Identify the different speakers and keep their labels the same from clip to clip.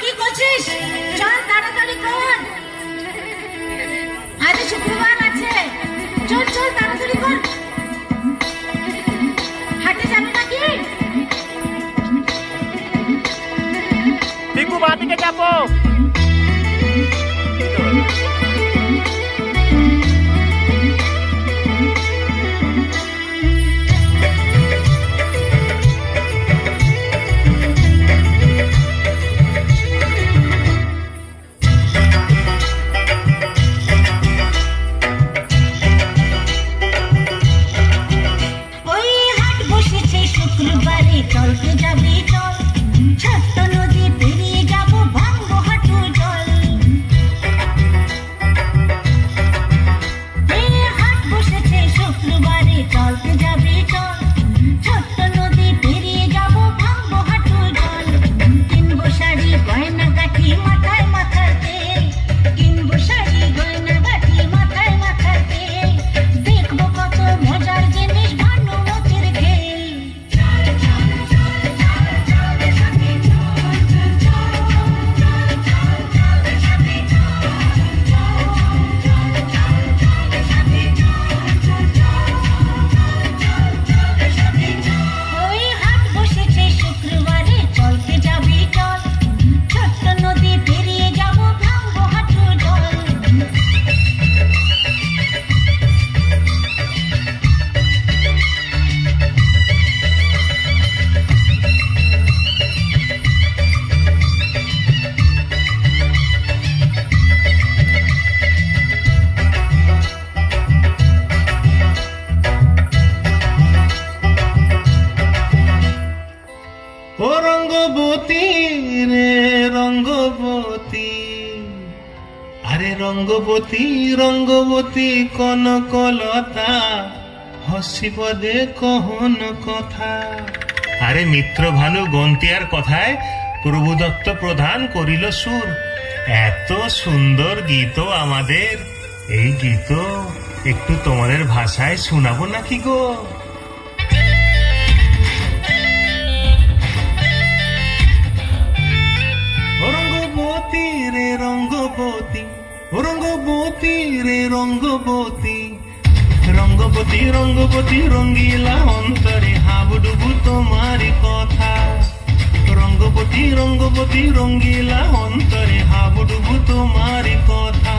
Speaker 1: কি করছিস? চল তাড়াতাড়ি কর, আজ শুক্রবার আছে। চল চল তাড়াতাড়ি কর। হাটে যাবি নাকি?
Speaker 2: পিকু বাঁ দিকে চাপো।
Speaker 1: চলতে যাবি চল, ছোট্ট নদী পেরিয়ে যাব, ভাঙবো হাঁটু জল। হাট বসেছে শুক্রবারে, চলতে যাবি চল, ছোট্ট নদী পেরিয়ে যাব, ভাঙবো হাঁটু জল। কিনবো শাড়ি গয়না গাঠি, মাথায় মাথার তেল, কিনবো শাড়ি গয়না গাঠি, মাথায় মাথার তেল। দেখবো কত মজার জিনিস, ভানুমতির খেল।
Speaker 3: ও রঙ্গবতী রে রঙ্গবতী, আরে রঙ্গবতী রঙ্গবতী কনকলতা, হসি পদে কহন কথা। আরে মিত্র ভানু গন্তিয়ার কথায় প্রভুদত্ত প্রধান করিল সুর। এত সুন্দর গীত আমাদের, এই গীত একটু তোমাদের ভাষায় শোনাবো নাকি গো? রঙ্গবতী রে রঙ্গবতী, রঙ্গবতী রে রঙ্গবতী, রঙ্গবতী রঙ্গবতী রঙ্গিলা অন্তরে হাবুডুবু তোমারি কথা। রঙ্গবতী রঙ্গবতী রঙ্গিলা অন্তরে হাবুডুবু তোমারি কথা।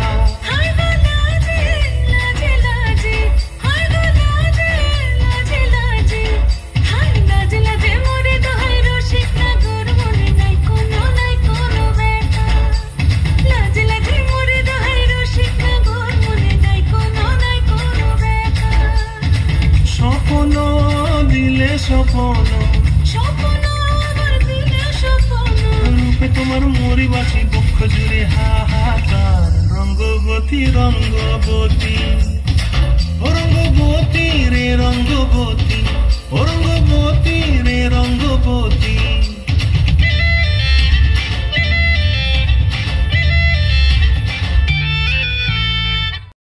Speaker 3: স্বপ্ন দিলে স্বপ্ন, স্বপ্ন দিলে স্বপ্ন, রূপে তোমার মরিবাসী বক্ষ জুড়ে হাহাকার। রঙ্গবতী রঙ্গবতী, রঙ্গবতী রে রঙ্গবতী,